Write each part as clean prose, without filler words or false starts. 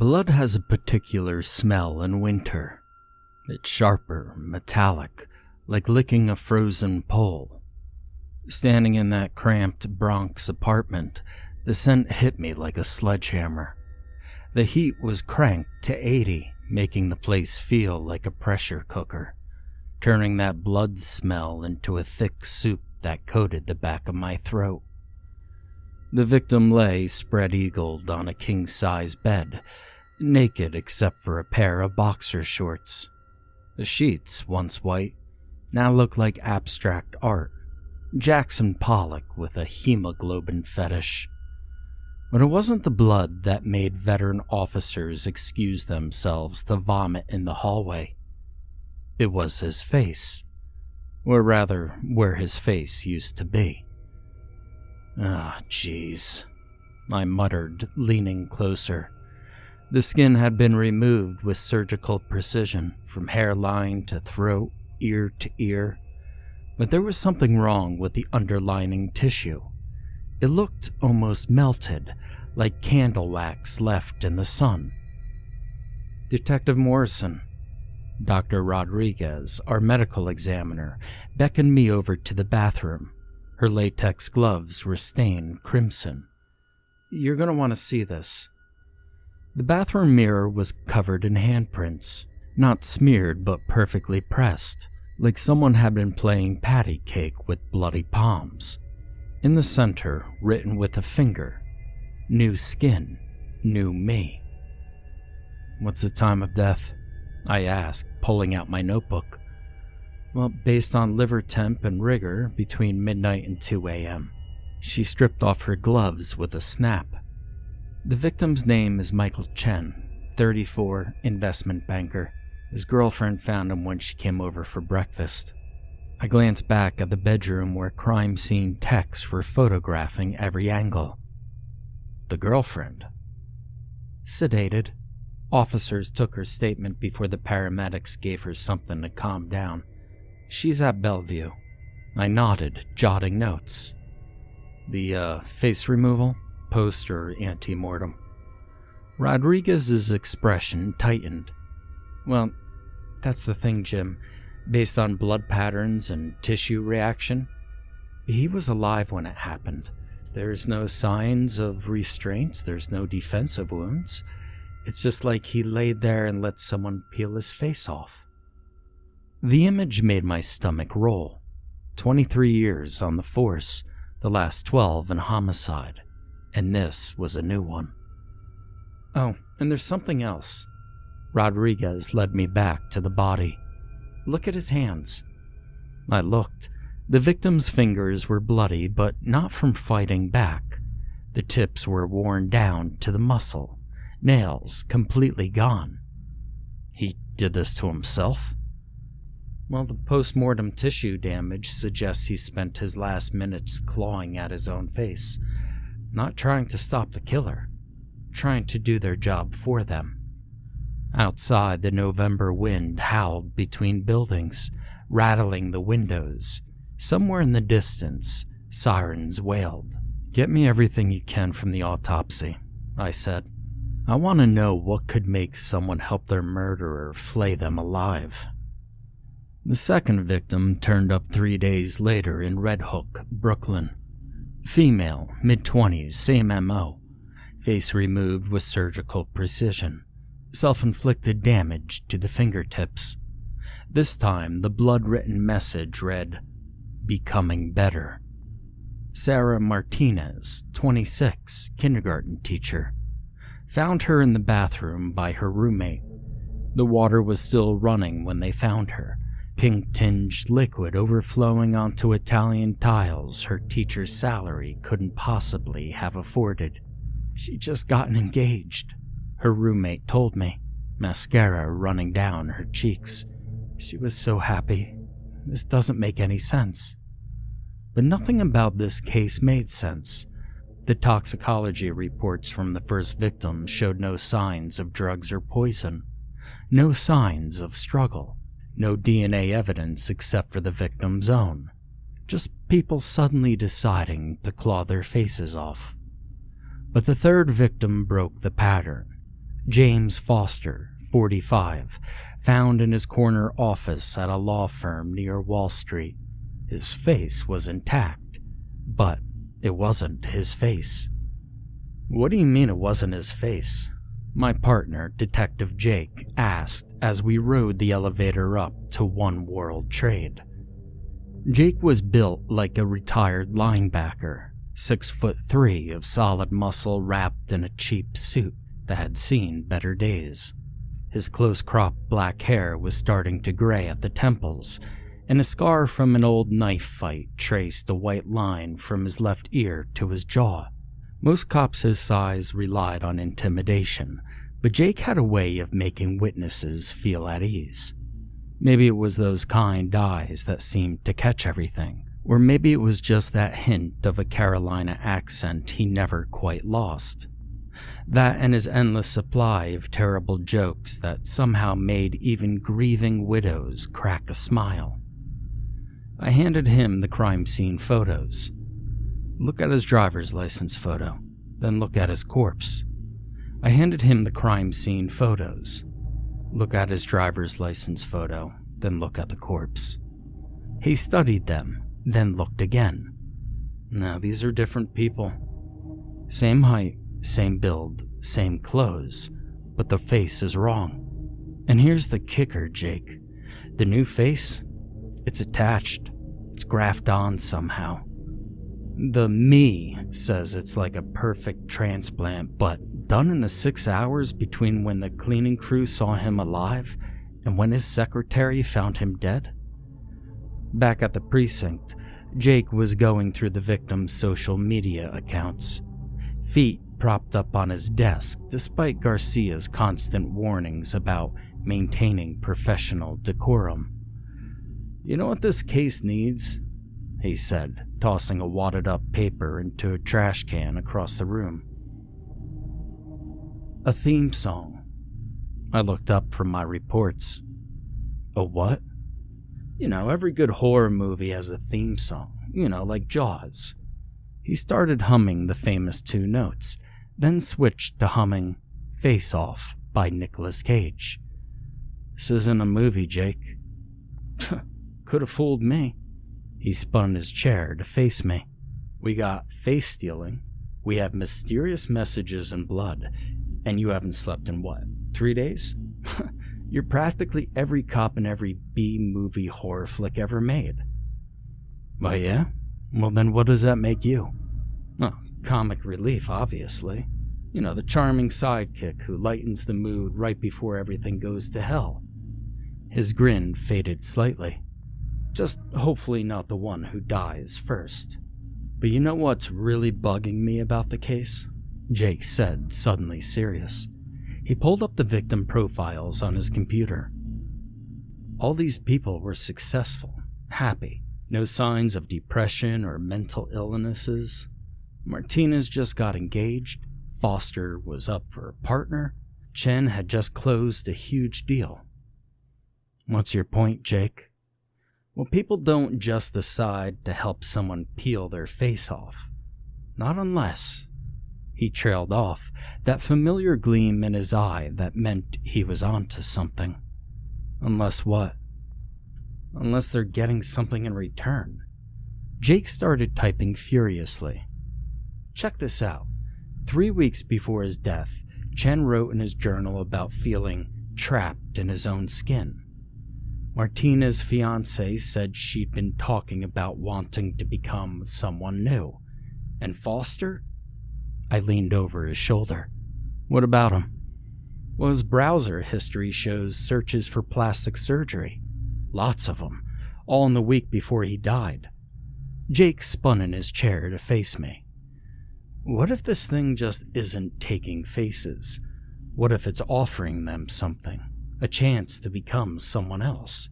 Blood has a particular smell in winter. It's sharper, metallic, like licking a frozen pole. Standing in that cramped Bronx apartment, the scent hit me like a sledgehammer. The heat was cranked to 80, making the place feel like a pressure cooker, turning that blood smell into a thick soup that coated the back of my throat. The victim lay spread-eagled on a king-size bed, naked except for a pair of boxer shorts. The sheets, once white, now look like abstract art, Jackson Pollock with a hemoglobin fetish. But it wasn't the blood that made veteran officers excuse themselves to vomit in the hallway. It was his face, or rather, where his face used to be. Ah, jeez, I muttered, leaning closer. The skin had been removed with surgical precision, from hairline to throat, ear to ear. But there was something wrong with the underlining tissue. It looked almost melted, like candle wax left in the sun. Detective Morrison, Dr. Rodriguez, our medical examiner, beckoned me over to the bathroom. Her latex gloves were stained crimson. You're going to want to see this. The bathroom mirror was covered in handprints, not smeared but perfectly pressed, like someone had been playing patty cake with bloody palms. In the center, written with a finger, "New skin, new me." What's the time of death? I asked, pulling out my notebook. Well, based on liver temp and rigor, between midnight and 2 a.m. She stripped off her gloves with a snap. The victim's name is Michael Chen, 34, investment banker. His girlfriend found him when she came over for breakfast. I glanced back at the bedroom where crime scene techs were photographing every angle. The girlfriend? Sedated. Officers took her statement before the paramedics gave her something to calm down. She's at Bellevue. I nodded, jotting notes. The, face removal? Post or ante-mortem? Rodriguez's expression tightened. Well, that's the thing, Jim. Based on blood patterns and tissue reaction, he was alive when it happened. There's no signs of restraints, there's no defensive wounds. It's just like he laid there and let someone peel his face off. The image made my stomach roll. 23 years on the force, the last 12 in homicide, and this was a new one. Oh, and there's something else. Rodriguez led me back to the body. Look at his hands. I looked. The victim's fingers were bloody, but not from fighting back. The tips were worn down to the muscle, nails completely gone. He did this to himself? Well, the post-mortem tissue damage suggests he spent his last minutes clawing at his own face, not trying to stop the killer, trying to do their job for them. Outside, the November wind howled between buildings, rattling the windows. Somewhere in the distance, sirens wailed. Get me everything you can from the autopsy, I said. I want to know what could make someone help their murderer flay them alive. The second victim turned up 3 days later in Red Hook, Brooklyn. Female, mid-20s, same MO. Face removed with surgical precision. Self-inflicted damage to the fingertips. This time, the blood-written message read, "Becoming better." Sarah Martinez, 26, kindergarten teacher. Found her in the bathroom by her roommate. The water was still running when they found her, pink-tinged liquid overflowing onto Italian tiles her teacher's salary couldn't possibly have afforded. She'd just gotten engaged, her roommate told me, mascara running down her cheeks. She was so happy. This doesn't make any sense. But nothing about this case made sense. The toxicology reports from the first victim showed no signs of drugs or poison, no signs of struggle, no DNA evidence except for the victim's own, just people suddenly deciding to claw their faces off. But the third victim broke the pattern. James Foster, 45, found in his corner office at a law firm near Wall Street. His face was intact, but it wasn't his face. What do you mean it wasn't his face? My partner, Detective Jake, asked as we rode the elevator up to One World Trade. Jake was built like a retired linebacker, 6'3" of solid muscle wrapped in a cheap suit that had seen better days. His close-cropped black hair was starting to gray at the temples, and a scar from an old knife fight traced a white line from his left ear to his jaw. Most cops his size relied on intimidation, but Jake had a way of making witnesses feel at ease. Maybe it was those kind eyes that seemed to catch everything, or maybe it was just that hint of a Carolina accent he never quite lost. That and his endless supply of terrible jokes that somehow made even grieving widows crack a smile. I handed him the crime scene photos. Look at his driver's license photo, then look at his corpse. I handed him the crime scene photos. Look at his driver's license photo, then look at the corpse. He studied them, then looked again. Now these are different people. Same height, same build, same clothes, but the face is wrong. And here's the kicker, Jake. The new face, it's attached. It's grafted on somehow. The me says it's like a perfect transplant, but done in the 6 hours between when the cleaning crew saw him alive and when his secretary found him dead. Back at the precinct, Jake was going through the victim's social media accounts, feet propped up on his desk despite Garcia's constant warnings about maintaining professional decorum. "You know what this case needs?" he said, tossing a wadded up paper into a trash can across the room. "A theme song." I looked up from my reports. "A what?" "You know, every good horror movie has a theme song, like Jaws." He started humming the famous 2 notes, then switched to humming Face Off by Nicolas Cage. "This isn't a movie, Jake." "Could have fooled me." He spun his chair to face me. "We got face stealing, we have mysterious messages and blood, and you haven't slept in what, 3 days? You're practically every cop in every B-movie horror flick ever made." "Oh yeah? Well then what does that make you?" "Well, comic relief, obviously. The charming sidekick who lightens the mood right before everything goes to hell." His grin faded slightly. "Just hopefully not the one who dies first." "But you know what's really bugging me about the case?" Jake said, suddenly serious. He pulled up the victim profiles on his computer. All these people were successful, happy, no signs of depression or mental illnesses. Martinez just got engaged, Foster was up for a partner, Chen had just closed a huge deal. "What's your point, Jake?" "Well, people don't just decide to help someone peel their face off. Not unless..." He trailed off, that familiar gleam in his eye that meant he was onto something. "Unless what?" "Unless they're getting something in return." Jake started typing furiously. "Check this out. 3 weeks before his death, Chen wrote in his journal about feeling trapped in his own skin. Martina's fiancé said she'd been talking about wanting to become someone new. And Foster?" I leaned over his shoulder. "What about him?" "Well, his browser history shows searches for plastic surgery. Lots of them, all in the week before he died." Jake spun in his chair to face me. "What if this thing just isn't taking faces? What if it's offering them something? A chance to become someone else?"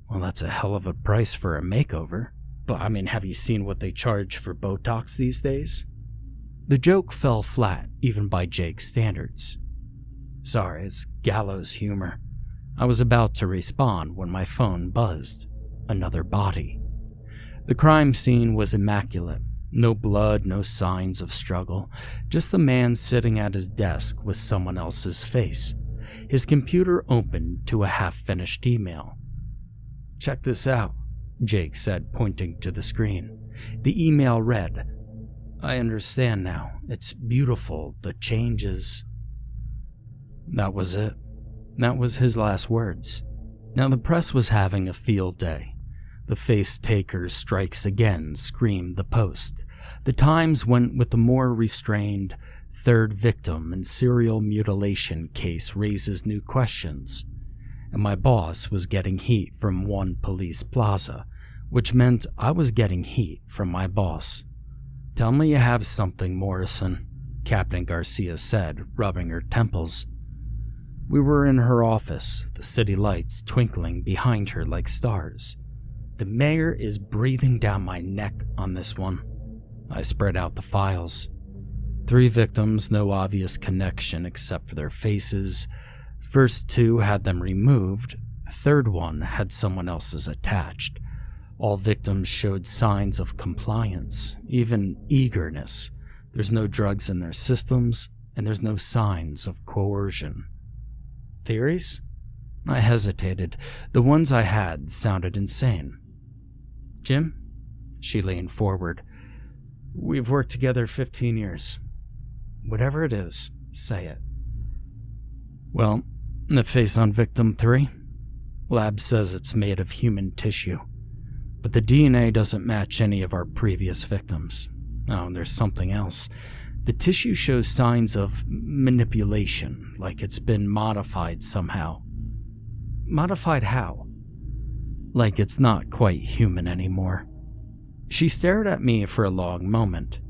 "Well, that's a hell of a price for a makeover. But have you seen what they charge for Botox these days?" The joke fell flat, even by Jake's standards. Sorry, it's gallows humor. I was about to respond when my phone buzzed. Another body. The crime scene was immaculate. No blood, no signs of struggle, just the man sitting at his desk with someone else's face. His computer opened to a half-finished email. "Check this out," Jake said, pointing to the screen. The email read, "I understand now. It's beautiful. The changes." That was it. That was his last words. Now the press was having a field day. The face taker strikes again, screamed the Post. The Times went with the more restrained, third victim and serial mutilation case raises new questions. And my boss was getting heat from one police plaza, which meant I was getting heat from my boss. "Tell me you have something, Morrison," Captain Garcia said, rubbing her temples. We were in her office, the city lights twinkling behind her like stars. "The mayor is breathing down my neck on this one." I spread out the files. 3 victims, no obvious connection except for their faces. First 2 had them removed. Third one had someone else's attached. All victims showed signs of compliance, even eagerness. There's no drugs in their systems, and there's no signs of coercion. Theories? I hesitated. The ones I had sounded insane. "Jim?" She leaned forward. "We've worked together 15 years. Whatever it is, say it." "Well, the face on victim 3? Lab says it's made of human tissue. But the DNA doesn't match any of our previous victims. Oh, and there's something else. The tissue shows signs of manipulation, like it's been modified somehow." "Modified how?" "Like it's not quite human anymore." She stared at me for a long moment.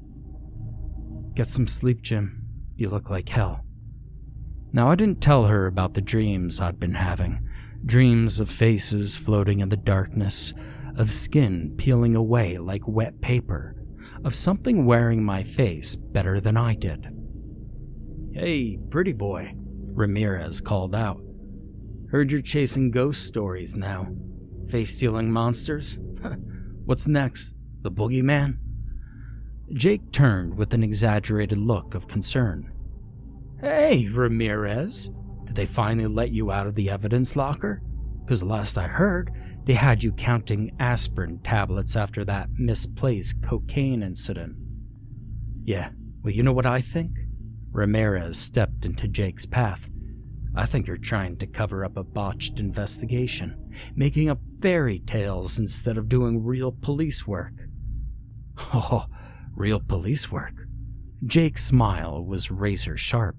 "Get some sleep, Jim. You look like hell." Now, I didn't tell her about the dreams I'd been having. Dreams of faces floating in the darkness, of skin peeling away like wet paper, of something wearing my face better than I did. "Hey, pretty boy," Ramirez called out. "Heard you're chasing ghost stories now. Face-stealing monsters? What's next? The boogeyman?" Jake turned with an exaggerated look of concern. "Hey, Ramirez, did they finally let you out of the evidence locker? Because last I heard, they had you counting aspirin tablets after that misplaced cocaine incident." "Yeah, well, you know what I think?" Ramirez stepped into Jake's path. "I think you're trying to cover up a botched investigation, making up fairy tales instead of doing real police work." "Oh, real police work?" Jake's smile was razor sharp.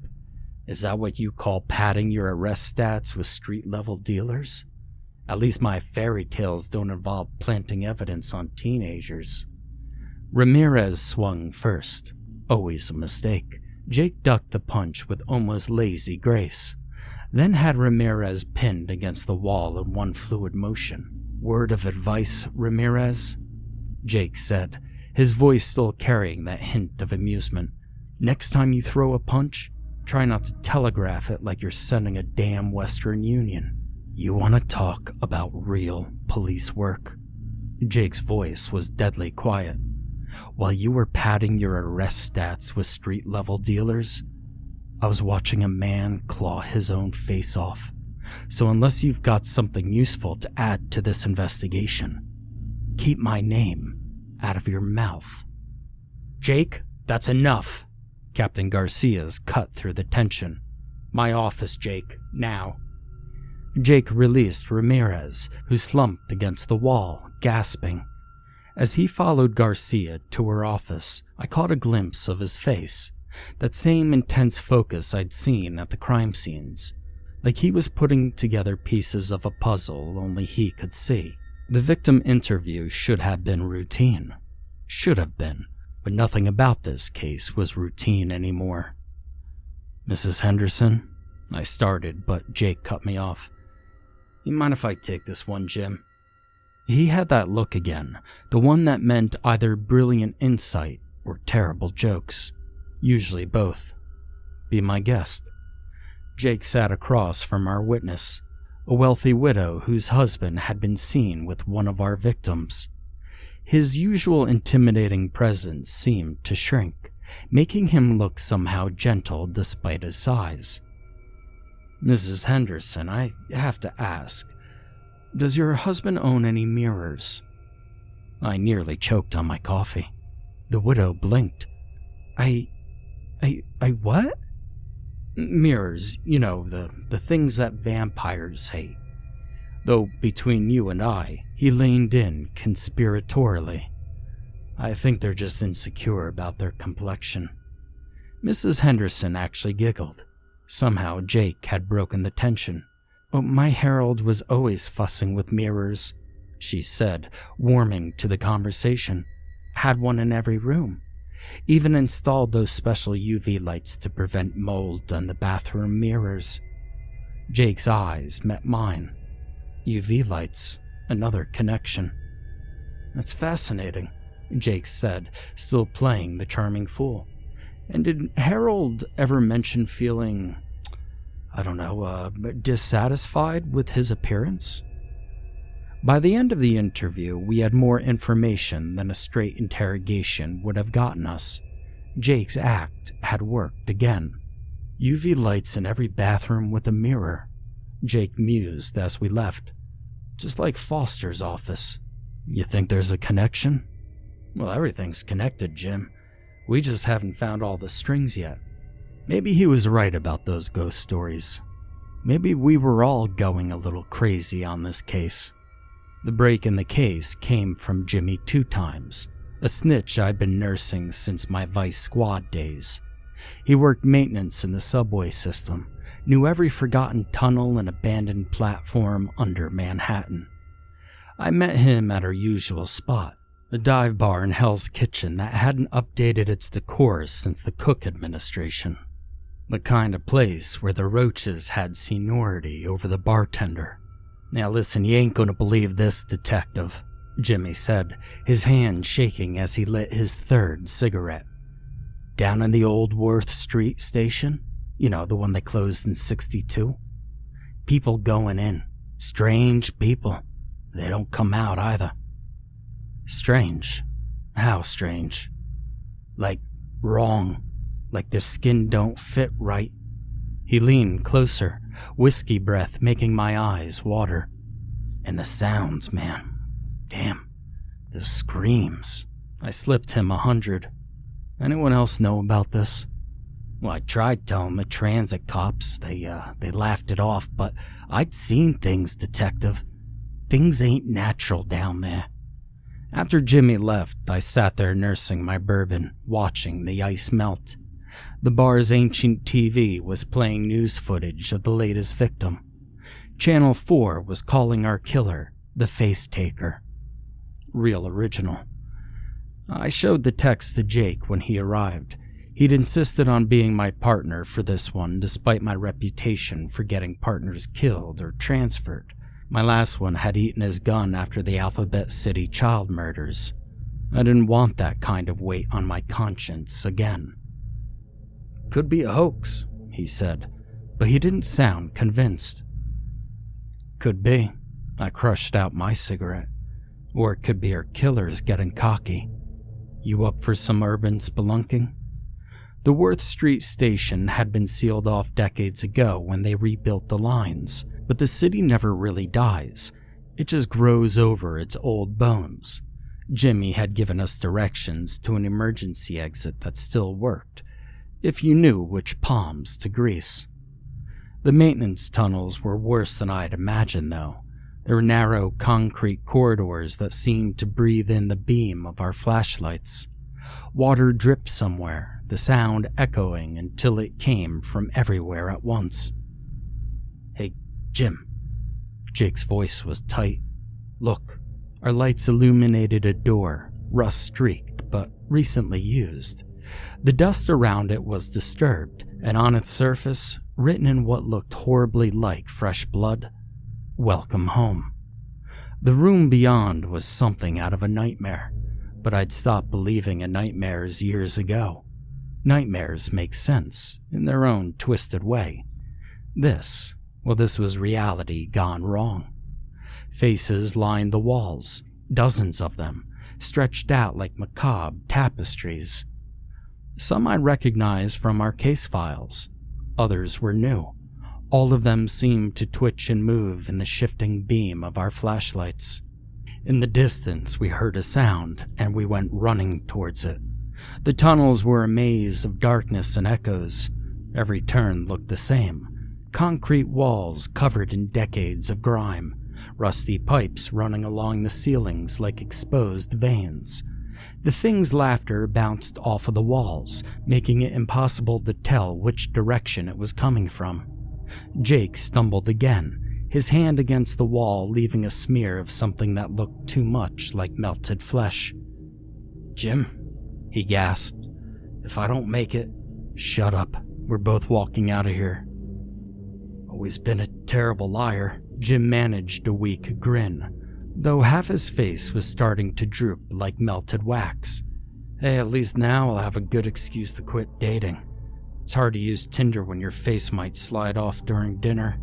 "Is that what you call padding your arrest stats with street-level dealers? At least my fairy tales don't involve planting evidence on teenagers." Ramirez swung first. Always a mistake. Jake ducked the punch with almost lazy grace, then had Ramirez pinned against the wall in one fluid motion. "Word of advice, Ramirez?" Jake said, his voice still carrying that hint of amusement. "Next time you throw a punch, try not to telegraph it like you're sending a damn Western Union. You want to talk about real police work?" Jake's voice was deadly quiet. "While you were padding your arrest stats with street-level dealers, I was watching a man claw his own face off. So unless you've got something useful to add to this investigation, keep my name out of your mouth." "Jake, that's enough." Captain Garcia's cut through the tension. "My office, Jake, now." Jake released Ramirez, who slumped against the wall, gasping. As he followed Garcia to her office, I caught a glimpse of his face, that same intense focus I'd seen at the crime scenes, like he was putting together pieces of a puzzle only he could see. The victim interview should have been routine. Should have been, but nothing about this case was routine anymore. "Mrs. Henderson?" I started, but Jake cut me off. "You mind if I take this one, Jim?" He had that look again, the one that meant either brilliant insight or terrible jokes. Usually both. "Be my guest." Jake sat across from our witness, a wealthy widow whose husband had been seen with one of our victims. His usual intimidating presence seemed to shrink, making him look somehow gentle despite his size. "Mrs. Henderson, I have to ask, does your husband own any mirrors?" I nearly choked on my coffee. The widow blinked. I what? "Mirrors, you know, the things that vampires hate." Though between you and I, he leaned in conspiratorially. "I think they're just insecure about their complexion." Mrs. Henderson actually giggled. Somehow Jake had broken the tension. "Oh, my Harold was always fussing with mirrors," she said, warming to the conversation. "Had one in every room. Even installed those special UV lights to prevent mold on the bathroom mirrors." Jake's eyes met mine. UV lights, another connection. "That's fascinating," Jake said, still playing the charming fool. "And did Harold ever mention feeling, dissatisfied with his appearance?" By the end of the interview, we had more information than a straight interrogation would have gotten us. Jake's act had worked again. UV lights in every bathroom with a mirror, Jake mused as we left. "Just like Foster's office." "You think there's a connection?" "Well, everything's connected, Jim. We just haven't found all the strings yet." Maybe he was right about those ghost stories. Maybe we were all going a little crazy on this case. The break in the case came from Jimmy 2 times, a snitch I'd been nursing since my Vice Squad days. He worked maintenance in the subway system, knew every forgotten tunnel and abandoned platform under Manhattan. I met him at our usual spot, a dive bar in Hell's Kitchen that hadn't updated its decor since the Cook administration. The kind of place where the roaches had seniority over the bartender. "Now listen, you ain't gonna believe this, detective," Jimmy said, his hand shaking as he lit his 3rd cigarette. "Down in the old Worth Street station, you know, the one they closed in '62? People going in. Strange people. They don't come out either." "Strange? How strange?" "Like wrong. Like their skin don't fit right." He leaned closer, whiskey breath making my eyes water. "And the sounds, man. Damn. The screams." I slipped him 100. "Anyone else know about this?" "Well, I tried telling the transit cops. They laughed it off, but I'd seen things, detective. Things ain't natural down there." After Jimmy left, I sat there nursing my bourbon, watching the ice melt. The bar's ancient TV was playing news footage of the latest victim. Channel 4 was calling our killer the Face Taker. Real original. I showed the text to Jake when he arrived. He'd insisted on being my partner for this one despite my reputation for getting partners killed or transferred. My last one had eaten his gun after the Alphabet City child murders. I didn't want that kind of weight on my conscience again. "Could be a hoax," he said, but he didn't sound convinced. "Could be." I crushed out my cigarette. "Or it could be our killers getting cocky. You up for some urban spelunking?" The Worth Street station had been sealed off decades ago when they rebuilt the lines, but the city never really dies. It just grows over its old bones. Jimmy had given us directions to an emergency exit that still worked, if you knew which palms to grease. The maintenance tunnels were worse than I'd imagined, though. There were narrow concrete corridors that seemed to breathe in the beam of our flashlights. Water dripped somewhere, the sound echoing until it came from everywhere at once. "Hey, Jim." Jake's voice was tight. "Look." Our lights illuminated a door, rust-streaked but recently used. The dust around it was disturbed, and on its surface, written in what looked horribly like fresh blood, "Welcome home." The room beyond was something out of a nightmare, but I'd stopped believing in nightmares years ago. Nightmares make sense, in their own twisted way. This was reality gone wrong. Faces lined the walls, dozens of them, stretched out like macabre tapestries. Some I recognized from our case files. Others were new. All of them seemed to twitch and move in the shifting beam of our flashlights. In the distance, we heard a sound, and we went running towards it. The tunnels were a maze of darkness and echoes. Every turn looked the same. Concrete walls covered in decades of grime, rusty pipes running along the ceilings like exposed veins. The thing's laughter bounced off of the walls, making it impossible to tell which direction it was coming from. Jake stumbled again, his hand against the wall leaving a smear of something that looked too much like melted flesh. "Jim," he gasped, "if I don't make it..." "Shut up. We're both walking out of here." "Always been a terrible liar." Jim managed a weak grin, though half his face was starting to droop like melted wax. "Hey, at least now I'll have a good excuse to quit dating. It's hard to use Tinder when your face might slide off during dinner."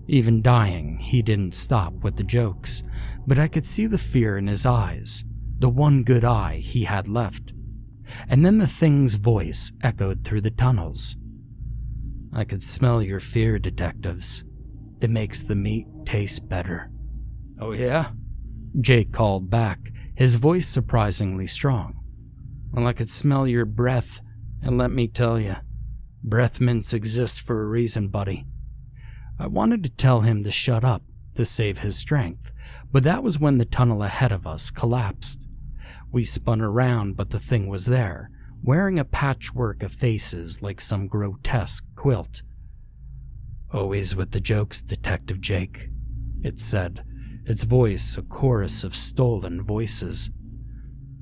Even dying, he didn't stop with the jokes, but I could see the fear in his eyes, the one good eye he had left. And then the thing's voice echoed through the tunnels. "I could smell your fear, detectives. It makes the meat taste better." "Oh yeah?" Jake called back, his voice surprisingly strong. "Well, I could smell your breath, and let me tell you, breath mints exist for a reason, buddy." I wanted to tell him to shut up, to save his strength, but that was when the tunnel ahead of us collapsed. We spun around, but the thing was there, wearing a patchwork of faces like some grotesque quilt. "Always with the jokes, Detective Jake," it said, its voice a chorus of stolen voices.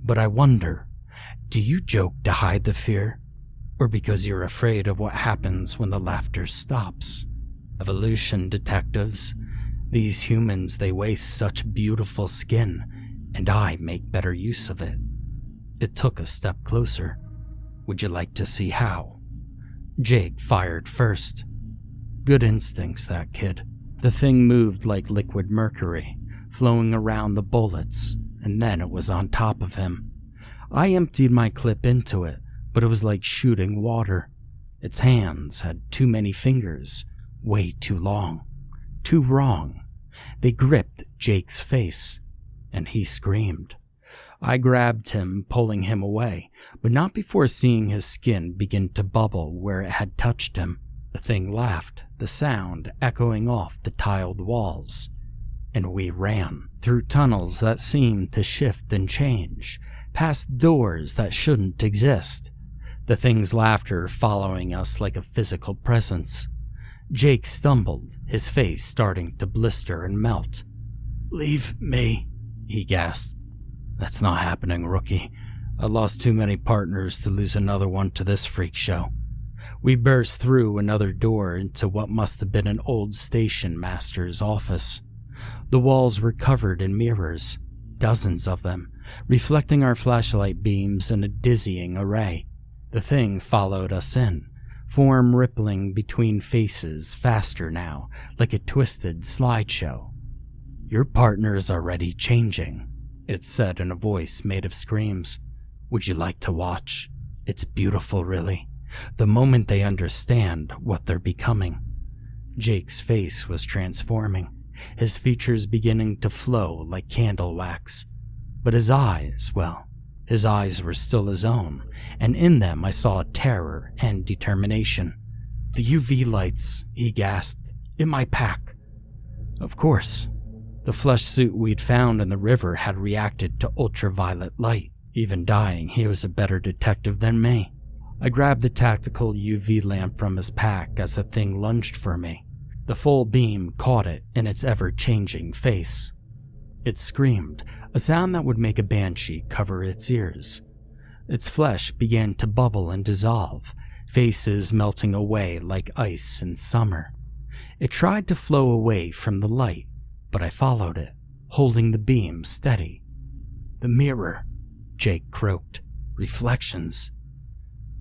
"But I wonder, do you joke to hide the fear, or because you're afraid of what happens when the laughter stops? Evolution, detectives. These humans, they waste such beautiful skin, and I make better use of it." It took a step closer. "Would you like to see how?" Jake fired first. Good instincts, that kid. The thing moved like liquid mercury, flowing around the bullets, and then it was on top of him. I emptied my clip into it, but it was like shooting water. Its hands had too many fingers, way too long, too wrong. They gripped Jake's face, and he screamed. I grabbed him, pulling him away, but not before seeing his skin begin to bubble where it had touched him. The thing laughed, the sound echoing off the tiled walls. And we ran, through tunnels that seemed to shift and change, past doors that shouldn't exist. The thing's laughter following us like a physical presence. Jake stumbled, his face starting to blister and melt. "Leave me," he gasped. "That's not happening, rookie. I lost too many partners to lose another one to this freak show." We burst through another door into what must have been an old station master's office. The walls were covered in mirrors, dozens of them, reflecting our flashlight beams in a dizzying array. The thing followed us in, form rippling between faces faster now, like a twisted slideshow. "Your partner is already changing," it said in a voice made of screams. "Would you like to watch? It's beautiful, really. The moment they understand what they're becoming." Jake's face was transforming, his features beginning to flow like candle wax. But his eyes, well, his eyes were still his own, and in them I saw terror and determination. "The UV lights," he gasped, "in my pack." Of course. The flesh suit we'd found in the river had reacted to ultraviolet light. Even dying, he was a better detective than me. I grabbed the tactical UV lamp from his pack as the thing lunged for me. The full beam caught it in its ever-changing face. It screamed, a sound that would make a banshee cover its ears. Its flesh began to bubble and dissolve, faces melting away like ice in summer. It tried to flow away from the light, but I followed it, holding the beam steady. "The mirror," Jake croaked. "Reflections."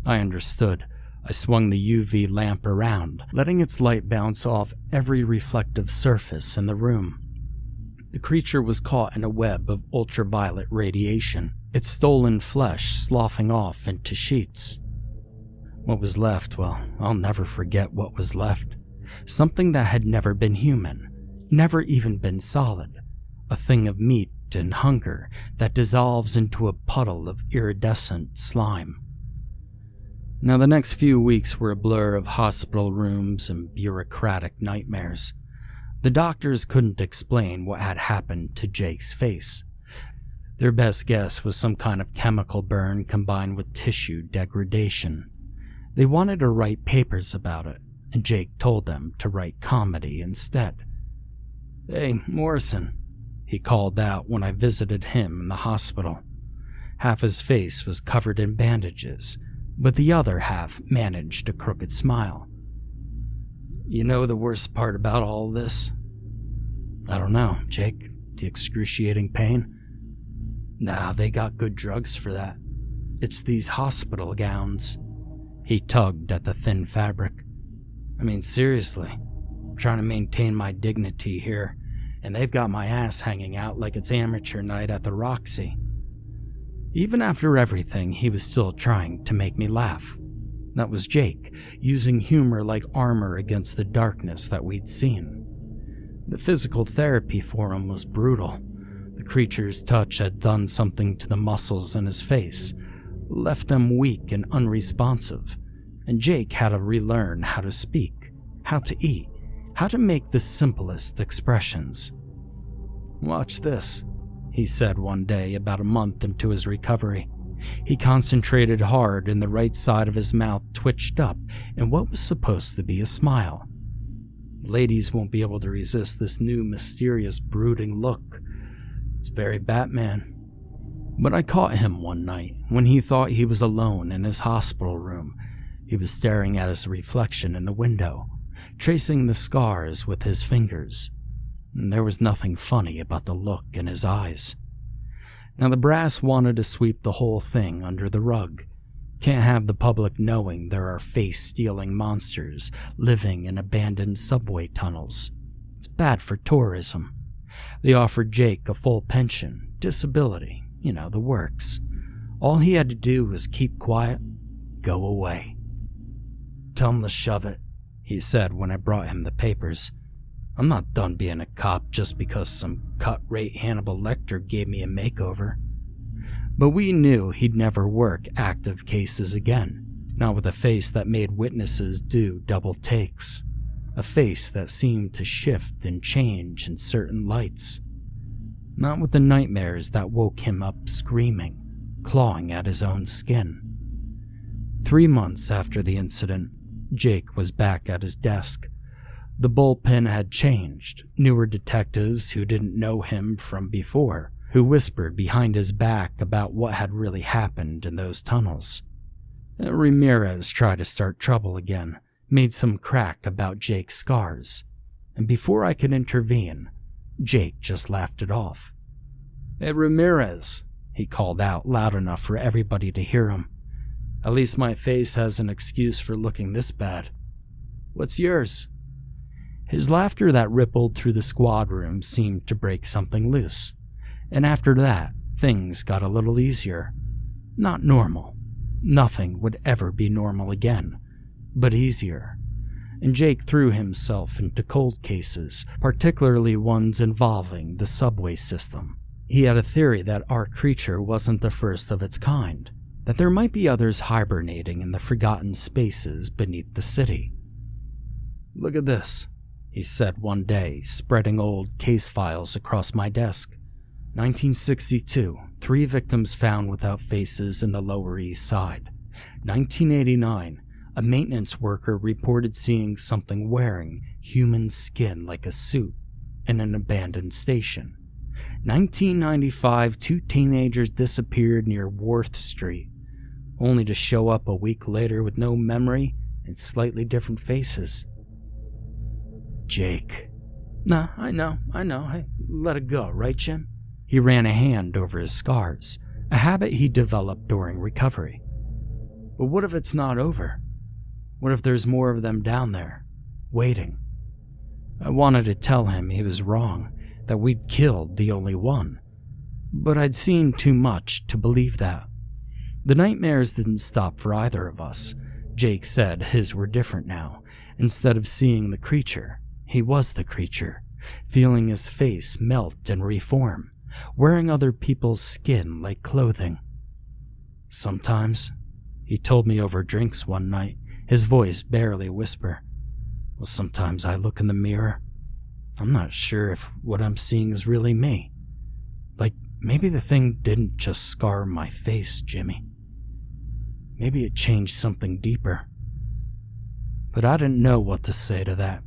I understood. I swung the UV lamp around, letting its light bounce off every reflective surface in the room. The creature was caught in a web of ultraviolet radiation, its stolen flesh sloughing off into sheets. What was left, well, I'll never forget what was left. Something that had never been human, never even been solid. A thing of meat and hunger that dissolves into a puddle of iridescent slime. Now, the next few weeks were a blur of hospital rooms and bureaucratic nightmares. The doctors couldn't explain what had happened to Jake's face. Their best guess was some kind of chemical burn combined with tissue degradation. They wanted to write papers about it, and Jake told them to write comedy instead. "Hey, Morrison," he called out when I visited him in the hospital. Half his face was covered in bandages, but the other half managed a crooked smile. "You know the worst part about all this?" "I don't know, Jake. The excruciating pain?" "Nah, they got good drugs for that. It's these hospital gowns." He tugged at the thin fabric. "I mean, seriously, I'm trying to maintain my dignity here, and they've got my ass hanging out like it's amateur night at the Roxy." Even after everything, he was still trying to make me laugh. That was Jake, using humor like armor against the darkness that we'd seen. The physical therapy for him was brutal. The creature's touch had done something to the muscles in his face, left them weak and unresponsive, and Jake had to relearn how to speak, how to eat, how to make the simplest expressions. "Watch this," he said one day about a month into his recovery. He concentrated hard and the right side of his mouth twitched up in what was supposed to be a smile. "Ladies won't be able to resist this new mysterious brooding look. It's very Batman." But I caught him one night when he thought he was alone in his hospital room. He was staring at his reflection in the window, tracing the scars with his fingers. And there was nothing funny about the look in his eyes. Now, the brass wanted to sweep the whole thing under the rug. Can't have the public knowing there are face-stealing monsters living in abandoned subway tunnels. It's bad for tourism. They offered Jake a full pension, disability, the works. All he had to do was keep quiet, go away. "Tell him to shove it," he said when I brought him the papers. "I'm not done being a cop just because some cut-rate Hannibal Lecter gave me a makeover." But we knew he'd never work active cases again, not with a face that made witnesses do double takes. A face that seemed to shift and change in certain lights. Not with the nightmares that woke him up screaming, clawing at his own skin. 3 months after the incident, Jake was back at his desk. The bullpen had changed. Newer detectives who didn't know him from before, who whispered behind his back about what had really happened in those tunnels. Ramirez tried to start trouble again, made some crack about Jake's scars, and before I could intervene, Jake just laughed it off. "Hey, Ramirez," he called out loud enough for everybody to hear him. "At least my face has an excuse for looking this bad. What's yours?" His laughter that rippled through the squad room seemed to break something loose, and after that, things got a little easier. Not normal. Nothing would ever be normal again, but easier. And Jake threw himself into cold cases, particularly ones involving the subway system. He had a theory that our creature wasn't the first of its kind, that there might be others hibernating in the forgotten spaces beneath the city. "Look at this," he said one day, spreading old case files across my desk. 1962, 3 victims found without faces in the Lower East Side. 1989, a maintenance worker reported seeing something wearing human skin like a suit in an abandoned station. 1995, 2 teenagers disappeared near Worth Street, only to show up a week later with no memory and slightly different faces. Jake. Nah, I know. Hey, let it go, right, Jim? He ran a hand over his scars, a habit he developed during recovery. But what if it's not over? What if there's more of them down there, waiting? I wanted to tell him he was wrong, that we'd killed the only one. But I'd seen too much to believe that. The nightmares didn't stop for either of us. Jake said his were different now. Instead of seeing the creature, he was the creature, feeling his face melt and reform, wearing other people's skin like clothing. Sometimes, he told me over drinks one night, his voice barely a whisper. Well, sometimes I look in the mirror. I'm not sure if what I'm seeing is really me. Like, maybe the thing didn't just scar my face, Jimmy. Maybe it changed something deeper. But I didn't know what to say to that.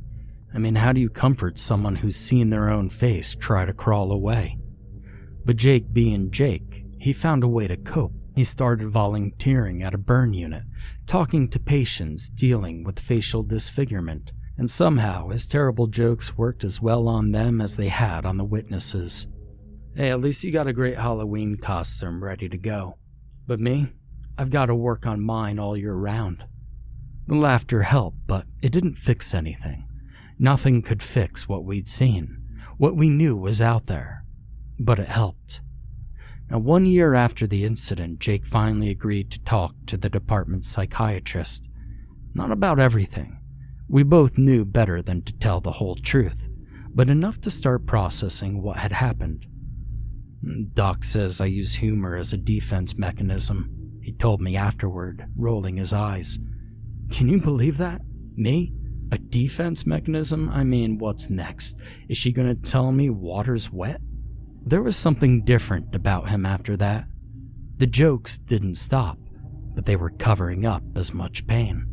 I mean, how do you comfort someone who's seen their own face try to crawl away? But Jake being Jake, he found a way to cope. He started volunteering at a burn unit, talking to patients dealing with facial disfigurement, and somehow his terrible jokes worked as well on them as they had on the witnesses. Hey, at least you got a great Halloween costume ready to go. But me, I've got to work on mine all year round. The laughter helped, but it didn't fix anything. Nothing could fix what we'd seen, what we knew was out there. But it helped. Now, 1 year after the incident, Jake finally agreed to talk to the department's psychiatrist. Not about everything. We both knew better than to tell the whole truth, but enough to start processing what had happened. Doc says I use humor as a defense mechanism, he told me afterward, rolling his eyes. Can you believe that? Me? A defense mechanism? I mean, what's next? Is she gonna tell me water's wet? There was something different about him after that. The jokes didn't stop, but they were covering up as much pain.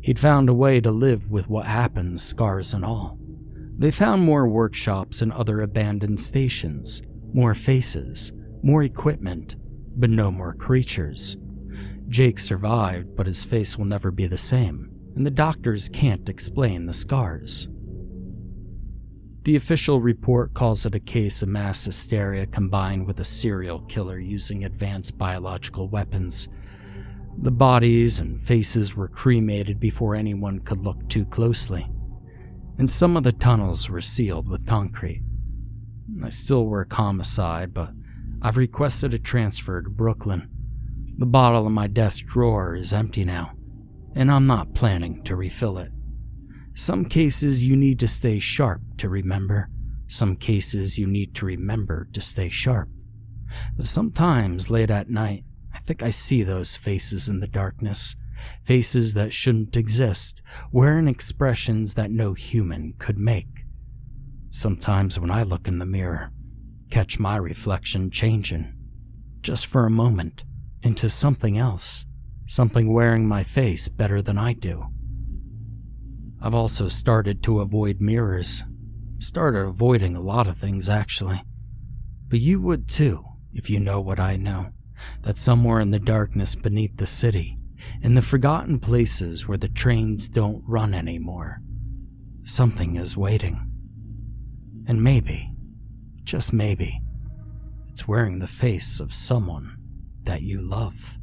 He'd found a way to live with what happened, scars and all. They found more workshops and other abandoned stations, more faces, more equipment, but no more creatures. Jake survived, but his face will never be the same, and the doctors can't explain the scars. The official report calls it a case of mass hysteria combined with a serial killer using advanced biological weapons. The bodies and faces were cremated before anyone could look too closely, and some of the tunnels were sealed with concrete. I still work homicide, but I've requested a transfer to Brooklyn. The bottle in my desk drawer is empty now, and I'm not planning to refill it. Some cases you need to stay sharp to remember. Some cases you need to remember to stay sharp. But sometimes, late at night, I think I see those faces in the darkness. Faces that shouldn't exist, wearing expressions that no human could make. Sometimes when I look in the mirror, catch my reflection changing, just for a moment, into something else. Something wearing my face better than I do. I've also started to avoid mirrors. Started avoiding a lot of things, actually. But you would too, if you know what I know. That somewhere in the darkness beneath the city, in the forgotten places where the trains don't run anymore, something is waiting. And maybe, just maybe, it's wearing the face of someone that you love.